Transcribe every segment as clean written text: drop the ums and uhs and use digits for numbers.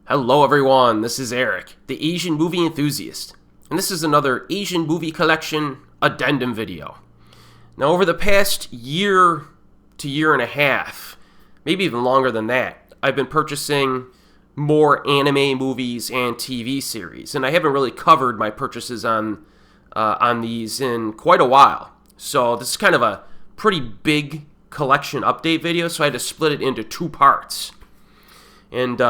Hello everyone, this is Erik, the Asian movie enthusiast, and this is another Asian movie collection addendum video. Now over the past year to year and a half, maybe even longer than that, I've been purchasing more anime movies and TV series, and I haven't really covered my purchases on these in quite a while. So this is kind of a pretty big collection update video, so I had to split it into two parts. And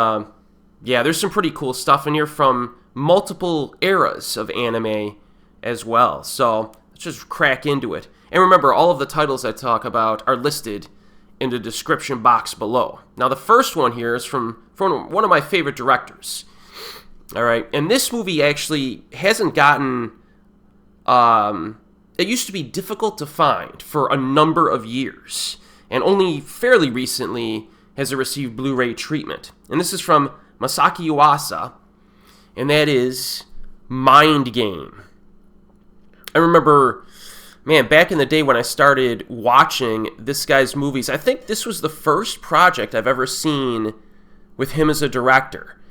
yeah, there's some pretty cool stuff in here from multiple eras of anime as well. So let's just crack into it. And remember, all of the titles I talk about are listed in the description box below. Now, the first one here is from one of my favorite directors. All right, and this movie actually hasn't gotten... it used to be difficult to find for a number of years, and only fairly recently has it received Blu-ray treatment. And this is from Masaaki Yuasa, and that is Mind Game. I remember, man, back in the day when I started watching this guy's movies, I think this was the first project I've ever seen with him as a director,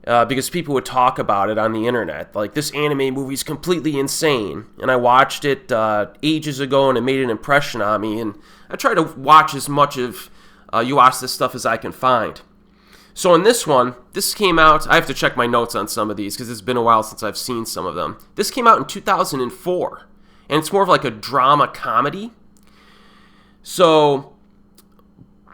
because people would talk about it on the internet, like, this anime movie's completely insane, and I watched it ages ago, and it made an impression on me, and I try to watch as much of Yuasa's stuff as I can find. So in this one, this came out, I have to check my notes on some of these because it's been a while since I've seen some of them. This came out in 2004, and it's more of like a drama comedy. So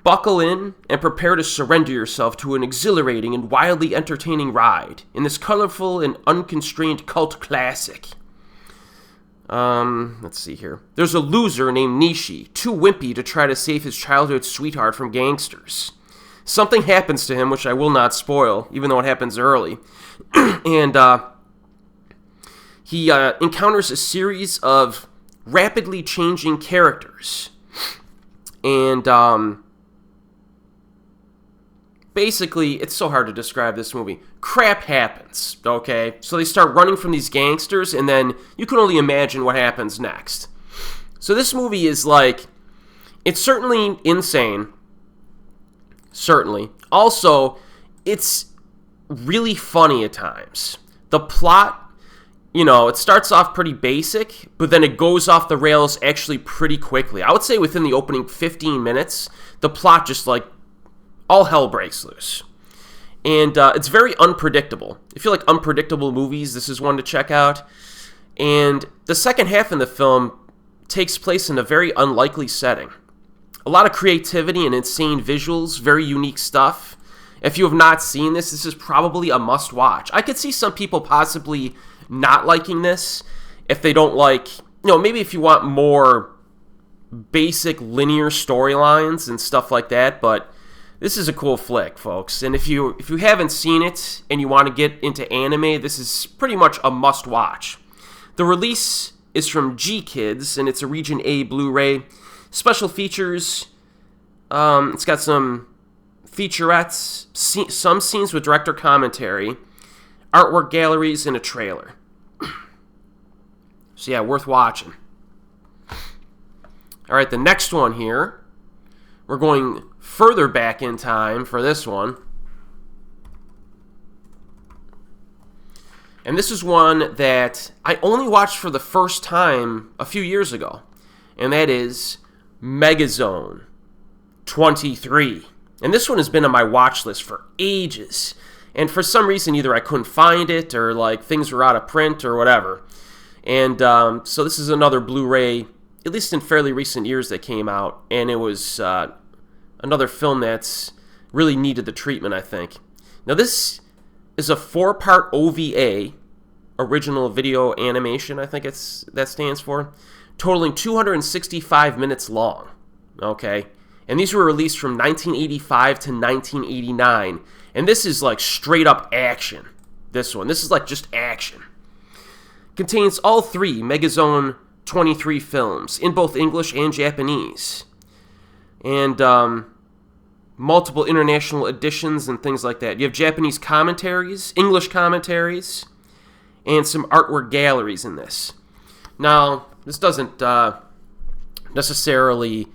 buckle in and prepare to surrender yourself to an exhilarating and wildly entertaining ride in this colorful and unconstrained cult classic. Let's see here. There's a loser named Nishi, too wimpy to try to save his childhood sweetheart from gangsters. Something happens to him, which I will not spoil, even though it happens early. And he encounters a series of rapidly changing characters. And basically, it's so hard to describe this movie. Crap happens, okay? So they start running from these gangsters, and then you can only imagine what happens next. So this movie is like, it's certainly insane. Certainly. Also, it's really funny at times. The plot, it starts off pretty basic, but then it goes off the rails actually pretty quickly. I would say within the opening 15 minutes, the plot just, all hell breaks loose. And it's very unpredictable. If you like unpredictable movies, this is one to check out. And the second half in the film takes place in a very unlikely setting. A lot of creativity and insane visuals, very unique stuff. If you have not seen this, this is probably a must-watch. I could see some people possibly not liking this if they don't like, maybe if you want more basic linear storylines and stuff like that, but this is a cool flick, folks. And if you haven't seen it and you want to get into anime, this is pretty much a must-watch. The release is from G Kids, and it's a Region A Blu-ray. Special features, it's got some featurettes, some scenes with director commentary, artwork galleries, and a trailer. So yeah, worth watching. Alright, the next one here, we're going further back in time for this one. And this is one that I only watched for the first time a few years ago, and that is Megazone 23. And this one has been on my watch list for ages. And for some reason, either I couldn't find it or things were out of print or whatever. And so this is another Blu-ray, at least in fairly recent years, that came out. And it was another film that's really needed the treatment, I think. Now this is a 4-part OVA, original video animation, I think that stands for, totaling 265 minutes long, okay? And these were released from 1985 to 1989. And this is straight up action, this one. This is just action. Contains all 3 Megazone 23 films in both English and Japanese. And multiple international editions and things like that. You have Japanese commentaries, English commentaries, and some artwork galleries in this. Now, this doesn't necessarily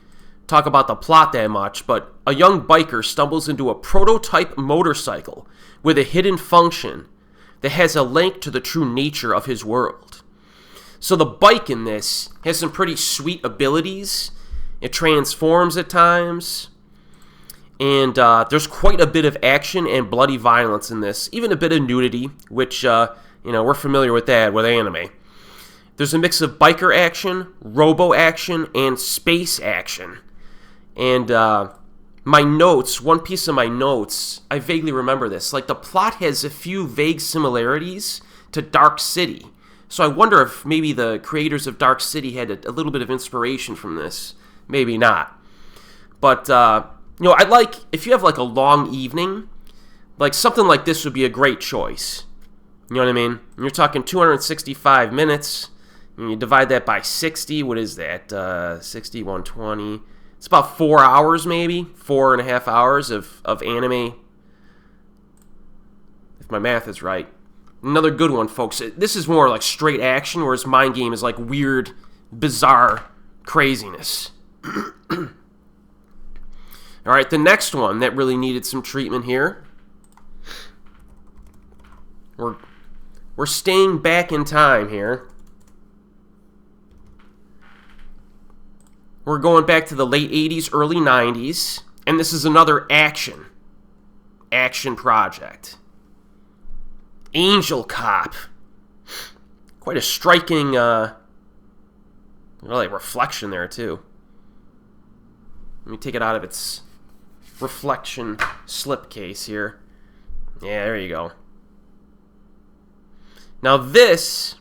talk about the plot that much, but a young biker stumbles into a prototype motorcycle with a hidden function that has a link to the true nature of his world. So the bike in this has some pretty sweet abilities. It transforms at times. And there's quite a bit of action and bloody violence in this. Even a bit of nudity, which, we're familiar with that with anime. There's a mix of biker action, robo action, and space action. And my notes, one piece of my notes, I vaguely remember this. Like, the plot has a few vague similarities to Dark City. So I wonder if maybe the creators of Dark City had a little bit of inspiration from this. Maybe not. But, I like, if you have like a long evening, like something like this would be a great choice. You know what I mean? And you're talking 265 minutes, and you divide that by 60, what is that? 60, 120. It's about 4 hours maybe, 4.5 hours of anime, if my math is right. Another good one, folks. This is more like straight action, whereas Mind Game is like weird, bizarre craziness. All right, the next one that really needed some treatment here. We're staying back in time here. We're going back to the late 80s, early 90s, and this is another action project. Angel Cop. Quite a striking reflection there too. Let me take it out of its reflection slipcase here. Yeah, there you go. Now this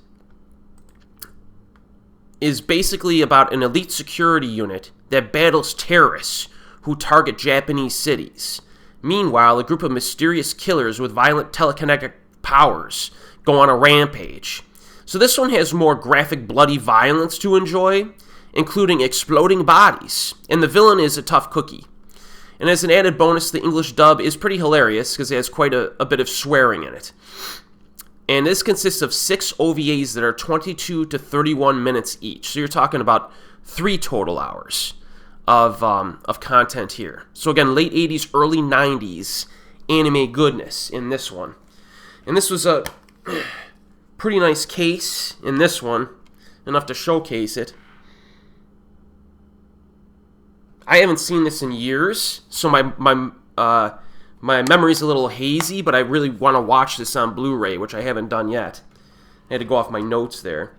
is basically about an elite security unit that battles terrorists who target Japanese cities. Meanwhile, a group of mysterious killers with violent telekinetic powers go on a rampage. So this one has more graphic, bloody violence to enjoy, including exploding bodies, and the villain is a tough cookie. And as an added bonus, the English dub is pretty hilarious because it has quite a bit of swearing in it. And this consists of 6 OVAs that are 22 to 31 minutes each. So you're talking about 3 total hours of content here. So again, late 80s, early 90s anime goodness in this one. And this was a pretty nice case in this one, enough to showcase it. I haven't seen this in years, so my memory's a little hazy, but I really want to watch this on Blu-ray, which I haven't done yet. I had to go off my notes there.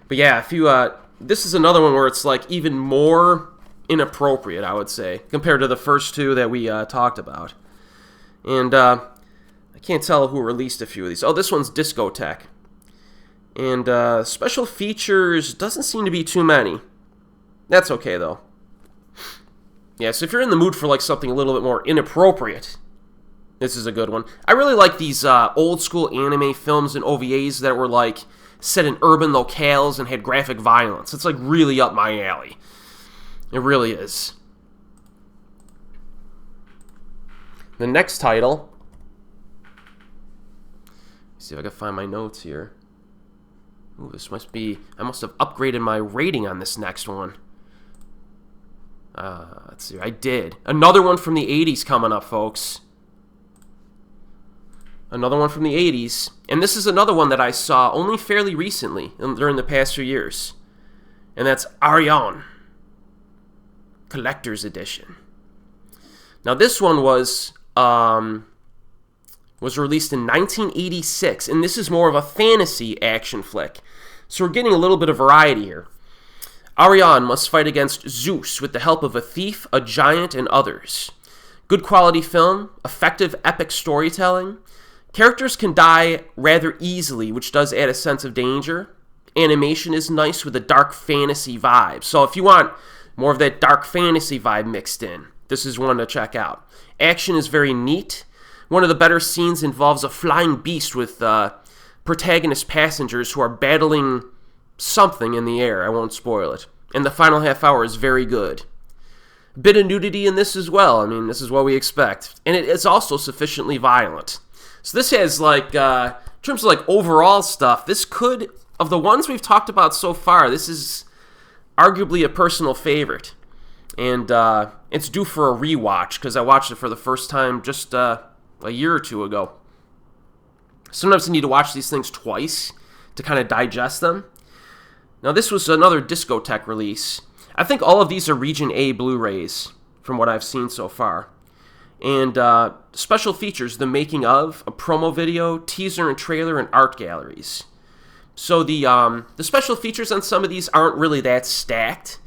But yeah, if you this is another one where it's like even more inappropriate, I would say, compared to the first 2 that we talked about. And I can't tell who released a few of these. Oh, this one's Discotheque. And special features doesn't seem to be too many. That's okay though. Yeah, so if you're in the mood for like something a little bit more inappropriate, this is a good one. I really like these old school anime films and OVAs that were like set in urban locales and had graphic violence. It's like really up my alley. It really is. The next title. Let's see if I can find my notes here. Ooh, this must be... I must have upgraded my rating on this next one. Let's see. I did. Another one from the 80s coming up, folks. Another one from the 80s. And this is another one that I saw only fairly recently, during the past few years. And that's Arion Collector's Edition. Now, this one was released in 1986, and this is more of a fantasy action flick. So we're getting a little bit of variety here. Arion must fight against Zeus with the help of a thief, a giant, and others. Good quality film, effective epic storytelling. Characters can die rather easily, which does add a sense of danger. Animation is nice with a dark fantasy vibe. So if you want more of that dark fantasy vibe mixed in, this is one to check out. Action is very neat. One of the better scenes involves a flying beast with protagonist passengers who are battling something in the air. I won't spoil it. And the final half hour is very good. A bit of nudity in this as well. I mean, this is what we expect. And it's also sufficiently violent. So this has, like, in terms of, like, overall stuff, this could, of the ones we've talked about so far, this is arguably a personal favorite. And it's due for a rewatch because I watched it for the first time just a year or two ago. Sometimes I need to watch these things twice to kind of digest them. Now, this was another Discotek release. I think all of these are Region A Blu-rays from what I've seen so far. And special features, the making of, a promo video, teaser and trailer, and art galleries. So the special features on some of these aren't really that stacked.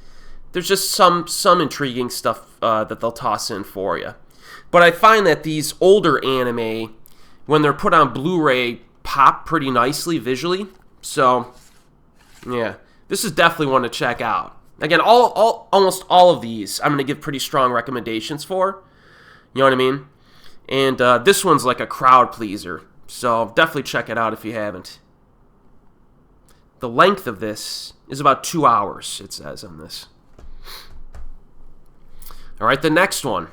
There's just some intriguing stuff that they'll toss in for you. But I find that these older anime, when they're put on Blu-ray, pop pretty nicely visually. So, yeah, this is definitely one to check out. Again, almost all of these I'm going to give pretty strong recommendations for. You know what I mean? And this one's like a crowd pleaser. So definitely check it out if you haven't. The length of this is about 2 hours, it says on this. All right, the next one.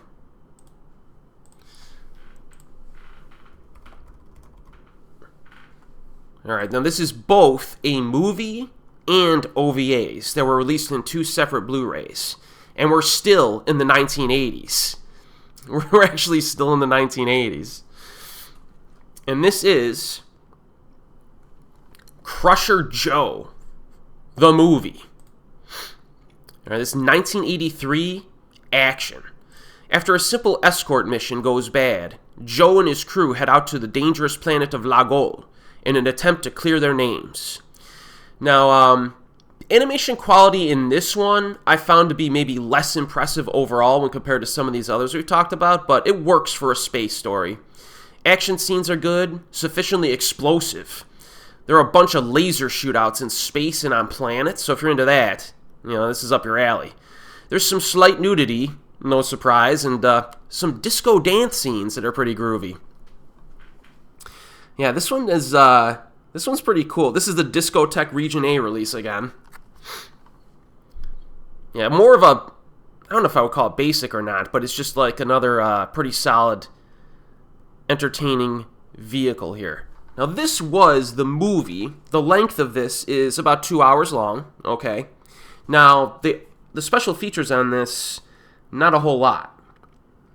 All right, now this is both a movie and OVAs that were released in 2 separate Blu-rays. And we're still in the 1980s. We're actually still in the 1980s. And this is Crusher Joe, the movie. All right, this 1983 action. After a simple escort mission goes bad, Joe and his crew head out to the dangerous planet of Lagol in an attempt to clear their names. Now, animation quality in this one I found to be maybe less impressive overall when compared to some of these others we've talked about, but it works for a space story. Action scenes are good, sufficiently explosive. There are a bunch of laser shootouts in space and on planets, so if you're into that, you know, this is up your alley. There's some slight nudity, no surprise, and some disco dance scenes that are pretty groovy. Yeah, this one's pretty cool. This is the Discotek Region A release again. Yeah, more of a, I don't know if I would call it basic or not, but it's just like another pretty solid, entertaining vehicle here. Now, this was the movie. The length of this is about 2 hours long, okay? Now, the special features on this, not a whole lot.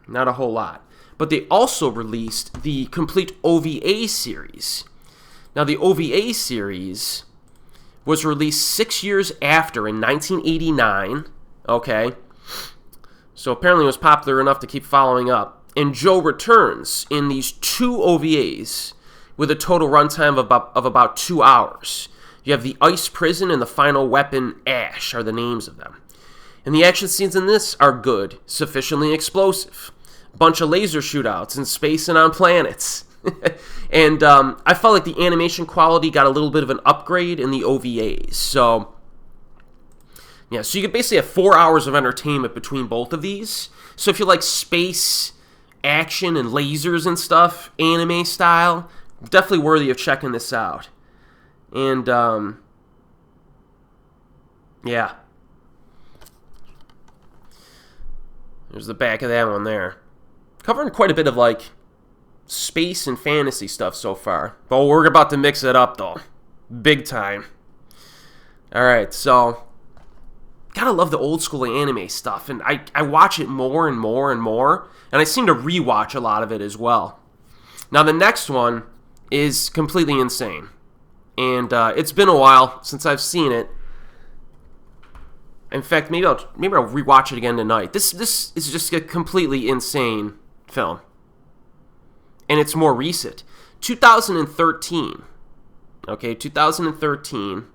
Not a whole lot. But they also released the complete OVA series. Now, the OVA series was released 6 years after, in 1989, okay? So apparently it was popular enough to keep following up. And Joe returns in these 2 OVAs with a total runtime of about 2 hours. You have the Ice Prison and the Final Weapon Ash are the names of them. And the action scenes in this are good, sufficiently explosive. Bunch of laser shootouts in space and on planets. And I felt like the animation quality got a little bit of an upgrade in the OVAs. So, yeah, so you could basically have 4 hours of entertainment between both of these. So if you like space, action, and lasers and stuff, anime style, definitely worthy of checking this out. And, yeah. There's the back of that one there. Covering quite a bit of, like, space and fantasy stuff so far. But we're about to mix it up, though. Big time. Alright, so gotta love the old school anime stuff. And I watch it more and more and more. And I seem to rewatch a lot of it as well. Now, the next one is completely insane. And it's been a while since I've seen it. In fact, maybe I'll rewatch it again tonight. This is just a completely insane film. And it's more recent. 2013. Okay, 2013.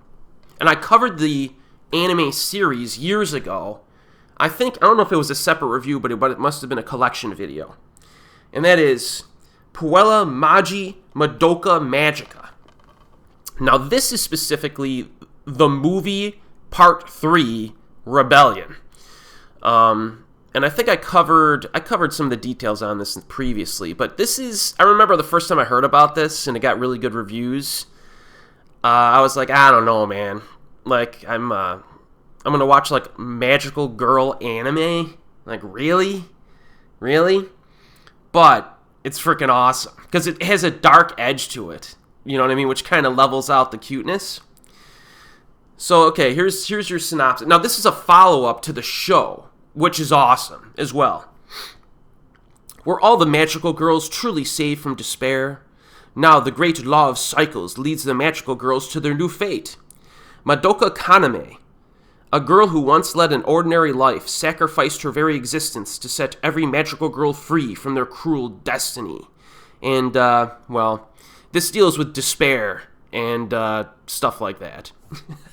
And I covered the anime series years ago. I don't know if it was a separate review, but it must have been a collection video. And that is Puella, Magi, Madoka, Magica. Now, this is specifically the movie Part 3, Rebellion. And I think I covered some of the details on this previously, but this is, I remember the first time I heard about this and it got really good reviews. I was like, I don't know, man. Like, I'm gonna watch like magical girl anime. Like, really? But it's freaking awesome because it has a dark edge to it. You know what I mean? Which kind of levels out the cuteness. So, okay, here's your synopsis. Now, this is a follow-up to the show, which is awesome as well. Were all the magical girls truly saved from despair? Now the great law of cycles leads the magical girls to their new fate. Madoka Kaname, a girl who once led an ordinary life, sacrificed her very existence to set every magical girl free from their cruel destiny. And, well, this deals with despair and stuff like that.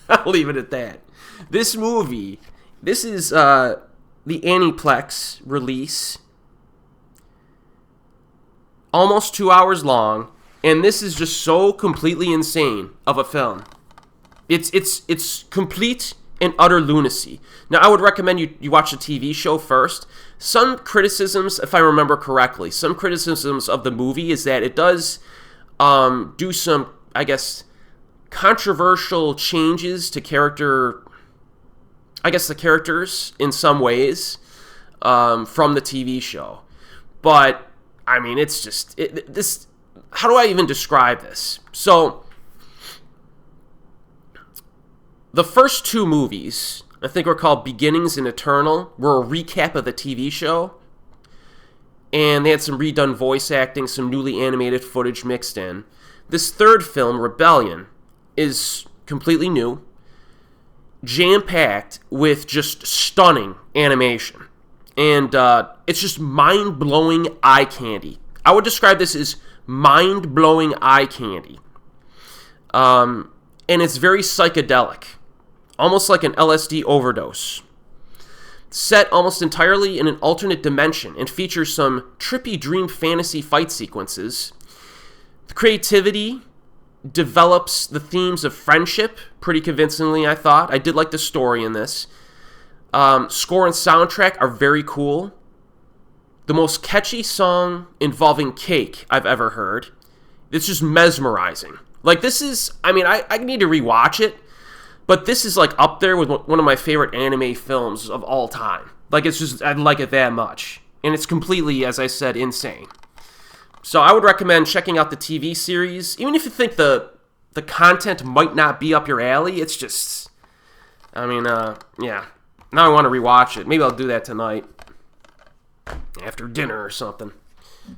I'll leave it at that. This movie, this is the Aniplex release. Almost 2 hours long, and this is just so completely insane of a film. It's complete and utter lunacy. Now, I would recommend you watch the TV show first. Some criticisms, if I remember correctly, some criticisms of the movie is that it does do some, I guess, controversial changes to the characters in some ways from the TV show. But I mean, it's just, this, how do I even describe this? So, the first two movies, I think were called Beginnings and Eternal, were a recap of the TV show. And they had some redone voice acting, some newly animated footage mixed in. This third film, Rebellion, is completely new, jam-packed with just stunning animation. And it's just mind-blowing eye candy. I would describe this as mind-blowing eye candy. And it's very psychedelic. Almost like an LSD overdose. Set almost entirely in an alternate dimension and features some trippy dream fantasy fight sequences. The creativity develops the themes of friendship pretty convincingly, I thought. I did like the story in this. Score and soundtrack are very cool. The most catchy song involving cake I've ever heard. It's just mesmerizing. Like, this is, I mean, I need to rewatch it, but this is, like, up there with one of my favorite anime films of all time. Like, it's just, I like it that much. And it's completely, as I said, insane. So I would recommend checking out the TV series. Even if you think the content might not be up your alley, it's just, I mean, yeah. Now I want to rewatch it. Maybe I'll do that tonight. After dinner or something.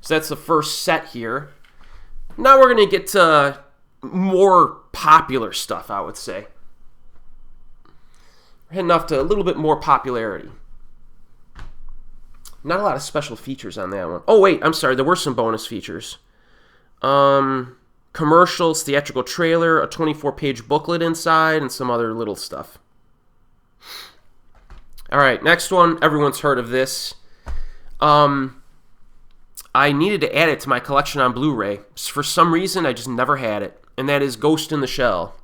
So that's the first set here. Now we're going to get to more popular stuff, I would say. We're heading off to a little bit more popularity. Not a lot of special features on that one. Oh, wait, I'm sorry. There were some bonus features. Commercials, theatrical trailer, a 24-page booklet inside, and some other little stuff. All right, next one. Everyone's heard of this. I needed to add it to my collection on Blu-ray. For some reason, I just never had it, and that is Ghost in the Shell.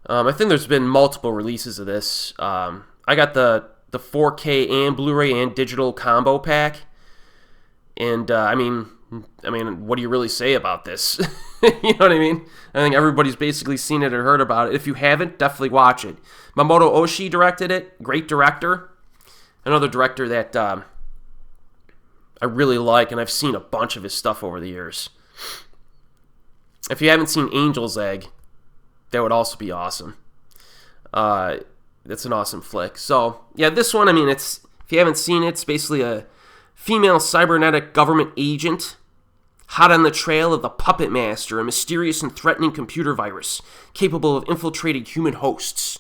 I think there's been multiple releases of this. I got the 4K and Blu-ray and digital combo pack, and I mean, what do you really say about this? You know what I mean? I think everybody's basically seen it or heard about it. If you haven't, definitely watch it. Mamoto Oshii directed it. Great director. Another director that I really like, and I've seen a bunch of his stuff over the years. If you haven't seen Angel's Egg, that would also be awesome. That's an awesome flick. So, yeah, this one, I mean, if you haven't seen it, it's basically a female cybernetic government agent hot on the trail of the Puppet Master, a mysterious and threatening computer virus capable of infiltrating human hosts.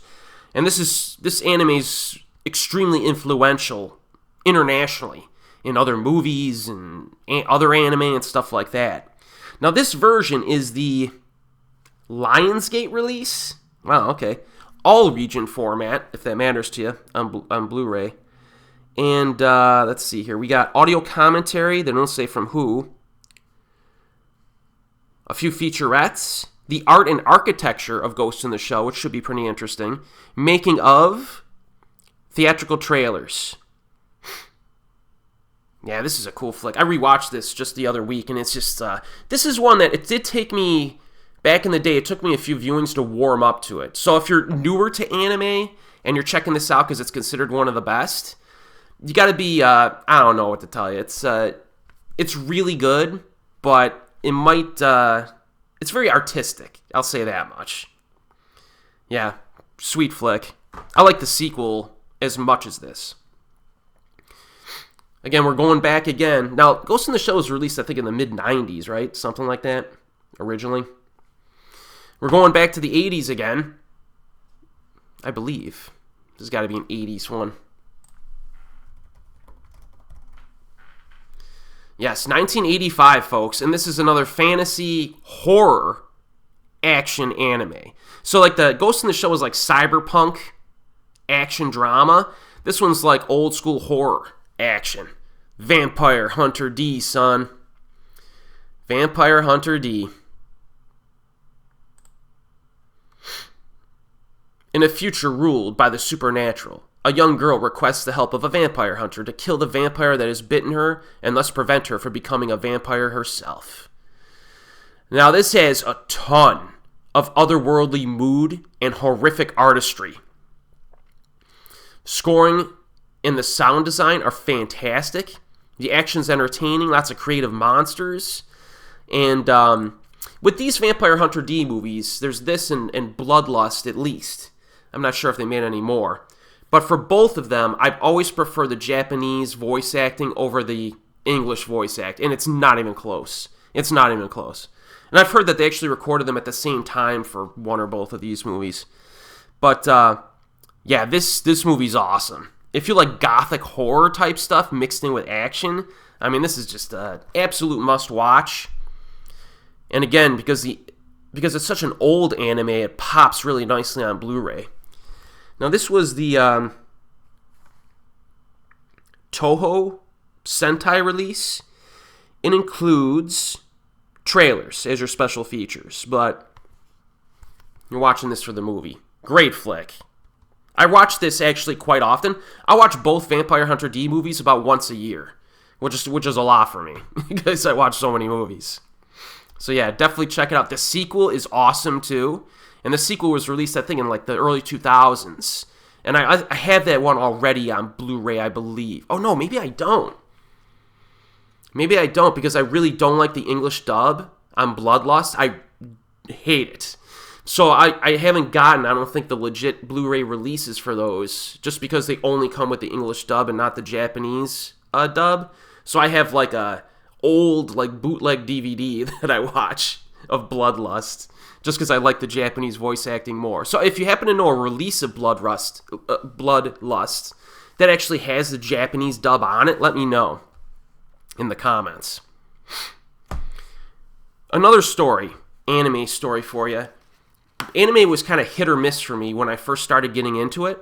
And this anime's extremely influential internationally in other movies and other anime and stuff like that. Now, this version is the Lionsgate release. Wow, okay. All region format, if that matters to you, on Blu-ray. And let's see here. We got audio commentary. They don't say from who. A few featurettes. The art and architecture of Ghost in the Shell, which should be pretty interesting. Making of. Theatrical trailers. Yeah, this is a cool flick. I rewatched this just the other week, and it's just... this is one that it did take me... Back in the day, it took me a few viewings to warm up to it. So if you're newer to anime and you're checking this out because it's considered one of the best, you got to be, I don't know what to tell you. It's really good, but it might, it's very artistic. I'll say that much. Yeah, sweet flick. I like the sequel as much as this. Again, we're going back again. Now, Ghost in the Shell was released, I think, in the mid-90s, right? Something like that, originally. We're going back to the 80s again, I believe. This has got to be an 80s one. Yes, 1985, folks, and this is another fantasy horror action anime. So, like, the Ghost in the Shell was like cyberpunk action drama. This one's like old school horror action. Vampire Hunter D, son. Vampire Hunter D. In a future ruled by the supernatural, a young girl requests the help of a vampire hunter to kill the vampire that has bitten her and thus prevent her from becoming a vampire herself. Now, this has a ton of otherworldly mood and horrific artistry. Scoring and the sound design are fantastic. The action's entertaining, lots of creative monsters. And with these Vampire Hunter D movies, there's this and Bloodlust at least. I'm not sure if they made any more. But for both of them, I've always preferred the Japanese voice acting over the English voice act. And it's not even close. It's not even close. And I've heard that they actually recorded them at the same time for one or both of these movies. But, yeah, this movie's awesome. If you like gothic horror type stuff mixed in with action, I mean, this is just an absolute must-watch. And again, because it's such an old anime, it pops really nicely on Blu-ray. Now, this was the Toho Sentai release. It includes trailers as your special features, but you're watching this for the movie. Great flick. I watch this actually quite often. I watch both Vampire Hunter D movies about once a year, which is a lot for me because I watch so many movies. So yeah, definitely check it out. The sequel is awesome too, and the sequel was released, I think, in like the early 2000s. And I have that one already on Blu-ray, I believe. Oh no, maybe I don't. Maybe I don't because I really don't like the English dub on Bloodlust. I hate it. So I haven't gotten, I don't think, the legit Blu-ray releases for those, just because they only come with the English dub and not the Japanese dub. So I have like a old like bootleg DVD that I watch of Bloodlust, just because I like the Japanese voice acting more. So if you happen to know a release of Bloodlust that actually has the Japanese dub on it, let me know in the comments. Another story, anime story for you. Anime was kind of hit or miss for me when I first started getting into it.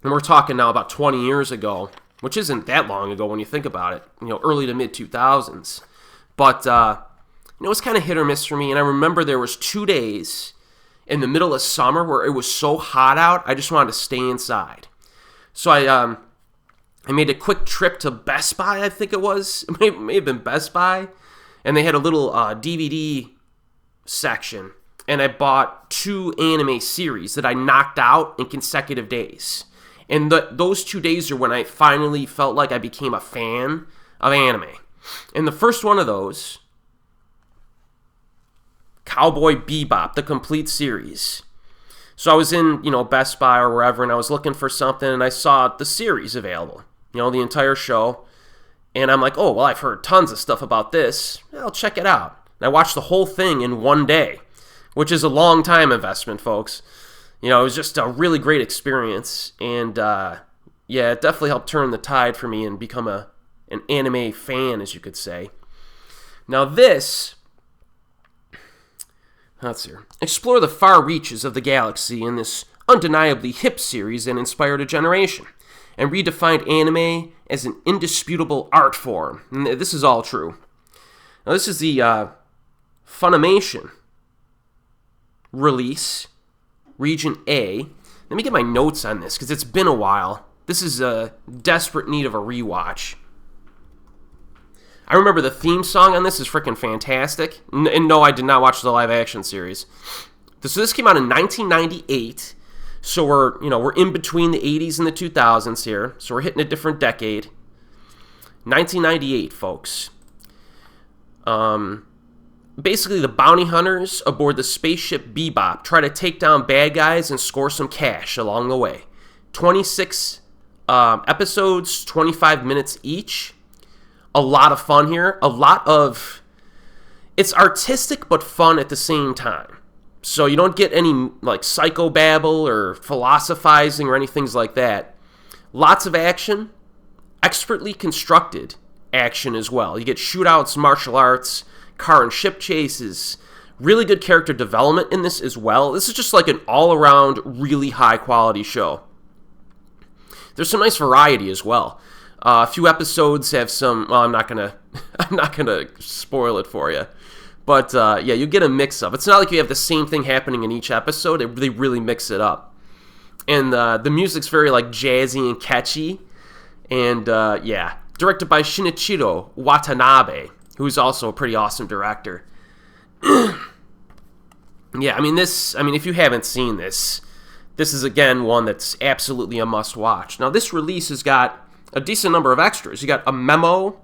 And we're talking now about 20 years ago, which isn't that long ago when you think about it, early to mid 2000s. But it was kind of hit or miss for me. And I remember there was 2 days in the middle of summer where it was so hot out, I just wanted to stay inside. So I made a quick trip to Best Buy, I think it was. It may have been Best Buy. And they had a little DVD section, and I bought 2 anime series that I knocked out in consecutive days. And those 2 days are when I finally felt like I became a fan of anime. And the first one of those, Cowboy Bebop, the complete series. So I was in, Best Buy or wherever, and I was looking for something, and I saw the series available, the entire show. And I'm like, oh, well, I've heard tons of stuff about this. I'll check it out. And I watched the whole thing in one day, which is a long time investment, folks. It was just a really great experience. And, yeah, it definitely helped turn the tide for me and become an anime fan, as you could say. Now this, let's see here. Explore the far reaches of the galaxy in this undeniably hip series that inspired a generation and redefined anime as an indisputable art form. And this is all true. Now this is the Funimation release, Region A. Let me get my notes on this because it's been a while. This is a desperate need of a rewatch. I remember the theme song on this is freaking fantastic. And no, I did not watch the live action series. So this came out in 1998. So we're in between the 80s and the 2000s here. So we're hitting a different decade. 1998, folks. Basically, the bounty hunters aboard the spaceship Bebop try to take down bad guys and score some cash along the way. 26 episodes, 25 minutes each. A lot of fun here. It's artistic but fun at the same time. So you don't get any like psychobabble or philosophizing or anything like that. Lots of action, expertly constructed action as well. You get shootouts, martial arts, car and ship chases, really good character development in this as well. This is just like an all-around really high-quality show. There's some nice variety as well. A few episodes have some. Well, I'm not gonna spoil it for you, but yeah, you get a mix-up. It's not like you have the same thing happening in each episode. They really mix it up, and the music's very like jazzy and catchy, and yeah, directed by Shinichiro Watanabe, who's also a pretty awesome director. Yeah, I mean, if you haven't seen this is again one that's absolutely a must-watch. Now, this release has got a decent number of extras. You got a memo,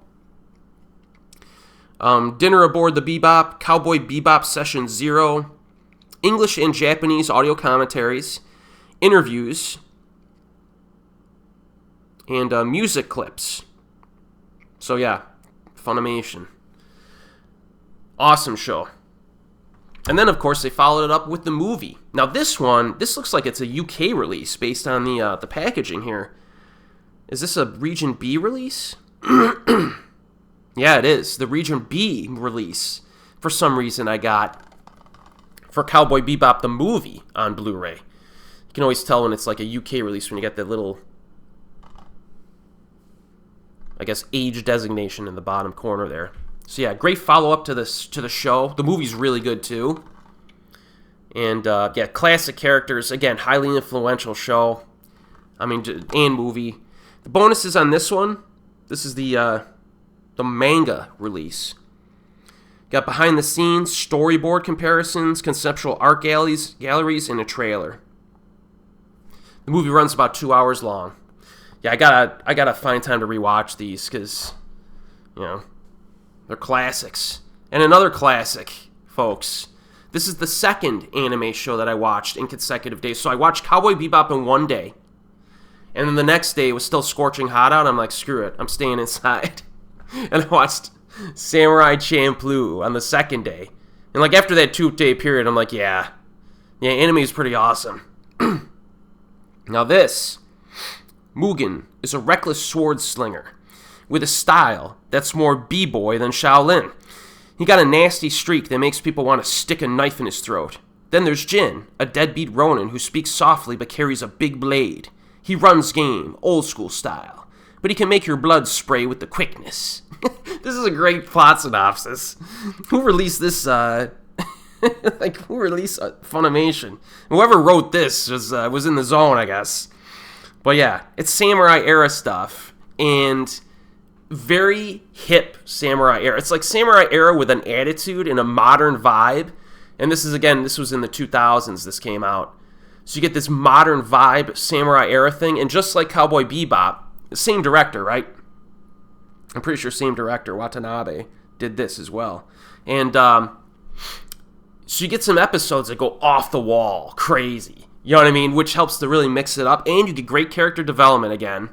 Dinner Aboard the Bebop, Cowboy Bebop Session 0, English and Japanese audio commentaries, interviews, and music clips. So yeah, Funimation. Awesome show. And then, of course, they followed it up with the movie. Now, this looks like it's a UK release based on the packaging here. Is this a Region B release? Yeah, it is. The Region B release, for some reason, I got for Cowboy Bebop the movie on Blu-ray. You can always tell when it's like a UK release when you get that little, I guess, age designation in the bottom corner there. So yeah, great follow-up to the show. The movie's really good, too. And, yeah, classic characters. Again, highly influential show. I mean, and movie. The bonuses on this one, this is the manga release. Got behind-the-scenes, storyboard comparisons, conceptual art galleries, and a trailer. The movie runs about 2 hours long. Yeah, I gotta find time to rewatch these, because, you know, they're classics. And another classic, folks. This is the second anime show that I watched in consecutive days. So I watched Cowboy Bebop in one day. And then the next day it was still scorching hot out. I'm like, screw it. I'm staying inside. And I watched Samurai Champloo on the second day. And like after that 2-day period, I'm like, yeah, anime is pretty awesome. Now this, Mugen, is a reckless sword slinger with a style that's more b-boy than Shaolin. He got a nasty streak that makes people want to stick a knife in his throat. Then there's Jin, a deadbeat Ronin who speaks softly but carries a big blade. He runs game, old school style, but he can make your blood spray with the quickness. This is a great plot synopsis. Who released this, who released Funimation? Whoever wrote this was in the zone, I guess. But yeah, it's samurai era stuff, and very hip samurai era. It's like samurai era with an attitude and a modern vibe. And this was in the 2000s this came out. So you get this modern vibe, samurai era thing, and just like Cowboy Bebop, same director, right? I'm pretty sure same director, Watanabe, did this as well. And so you get some episodes that go off the wall, crazy. You know what I mean? Which helps to really mix it up. And you get great character development again.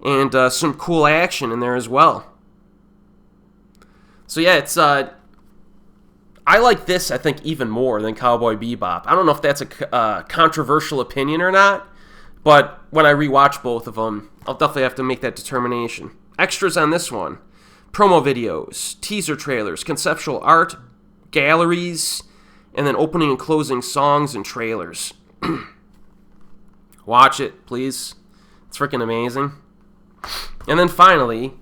And some cool action in there as well. So yeah, it's I like this, I think, even more than Cowboy Bebop. I don't know if that's a controversial opinion or not, but when I rewatch both of them, I'll definitely have to make that determination. Extras on this one: promo videos, teaser trailers, conceptual art, galleries, and then opening and closing songs and trailers. Watch it, please. It's freaking amazing. And then finally,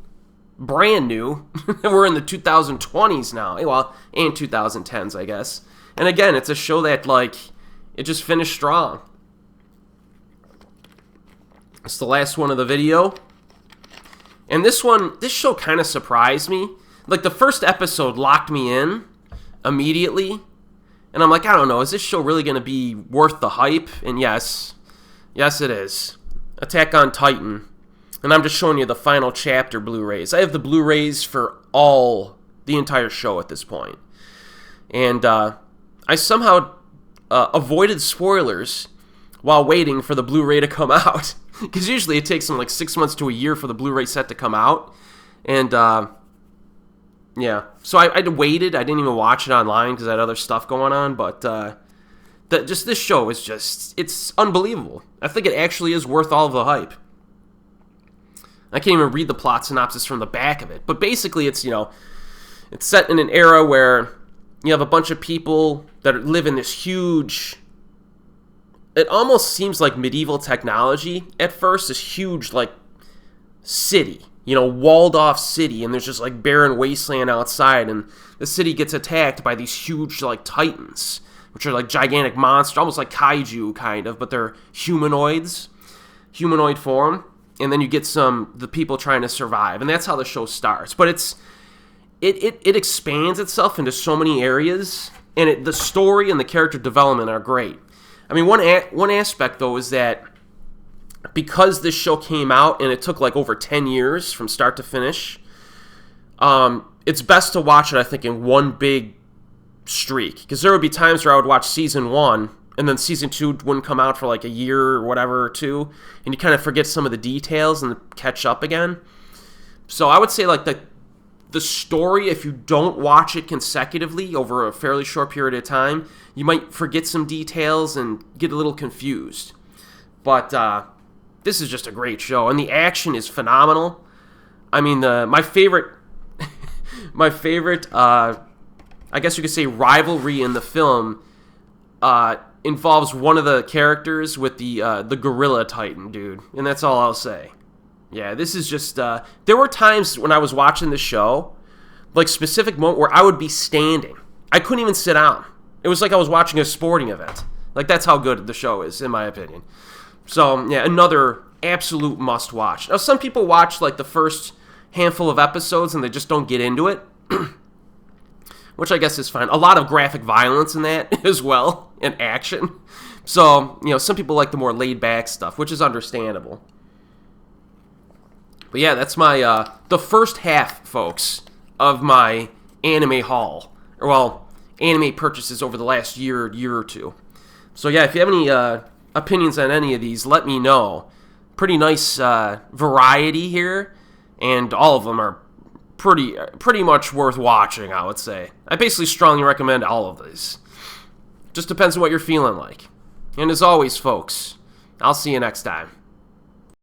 brand new, we're in the 2020s now, well, and 2010s, I guess. And again, it's a show that, like, it just finished strong. It's the last one of the video. And this show kind of surprised me. Like, the first episode locked me in immediately. And I'm like, I don't know, is this show really going to be worth the hype? And yes it is. Attack on Titan. And I'm just showing you the final chapter Blu-rays. I have the Blu-rays for the entire show at this point. And I somehow avoided spoilers while waiting for the Blu-ray to come out. Because usually it takes them like 6 months to a year for the Blu-ray set to come out. And, yeah. So I waited. I didn't even watch it online because I had other stuff going on. But just this show is just, it's unbelievable. I think it actually is worth all of the hype. I can't even read the plot synopsis from the back of it. But basically it's, it's set in an era where you have a bunch of people that live in this huge, it almost seems like medieval technology at first, this huge, like, city, walled off city, and there's just, like, barren wasteland outside, and the city gets attacked by these huge, like, titans, which are, like, gigantic monsters, almost like kaiju, kind of, but they're humanoid form, and then you get the people trying to survive, and that's how the show starts. But it expands itself into so many areas, and the story and the character development are great. I mean, one aspect, though, is that because this show came out and it took like over 10 years from start to finish, it's best to watch it, I think, in one big streak. Because there would be times where I would watch season 1, and then season 2 wouldn't come out for like a year or whatever, or 2, and you kind of forget some of the details and catch up again. So I would say like the story, if you don't watch it consecutively over a fairly short period of time, you might forget some details and get a little confused. But this is just a great show, and the action is phenomenal. I mean, my favorite, I guess you could say, rivalry in the film involves one of the characters with the Gorilla Titan dude, and that's all I'll say. Yeah, this is just, there were times when I was watching the show, like specific moment where I would be standing. I couldn't even sit down. It was like I was watching a sporting event. Like, that's how good the show is, in my opinion. So, yeah, another absolute must-watch. Now, some people watch, like, the first handful of episodes and they just don't get into it, which I guess is fine. A lot of graphic violence in that as well, and action. So, some people like the more laid-back stuff, which is understandable. But yeah, that's my, the first half, folks, of my anime haul. Or, well, anime purchases over the last year or two. So yeah, if you have any opinions on any of these, let me know. Pretty nice variety here, and all of them are pretty much worth watching, I would say. I basically strongly recommend all of these. Just depends on what you're feeling like. And as always, folks, I'll see you next time.